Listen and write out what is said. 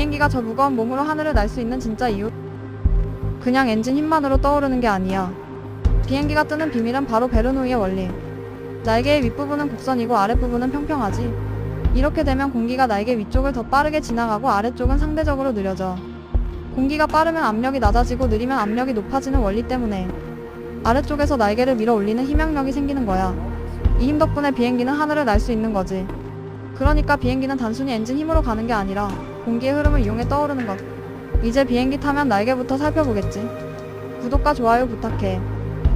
비행기가 저 무거운 몸으로 하늘을 날 수 있는 진짜 이유? 그냥 엔진 힘만으로 떠오르는 게 아니야. 비행기가 뜨는 비밀은 바로 베르노이의 원리. 날개의 윗부분은 곡선이고 아랫부분은 평평하지. 이렇게 되면 공기가 날개 위쪽을 더 빠르게 지나가고 아래쪽은 상대적으로 느려져. 공기가 빠르면 압력이 낮아지고 느리면 압력이 높아지는 원리 때문에 아래쪽에서 날개를 밀어 올리는 힘양력이 생기는 거야. 이 힘 덕분에 비행기는 하늘을 날 수 있는 거지. 그러니까 비행기는 단순히 엔진 힘으로 가는 게 아니라 공기의 흐름을 이용해 떠오르는 것. 이제 비행기 타면 날개부터 살펴보겠지. 구독과 좋아요 부탁해.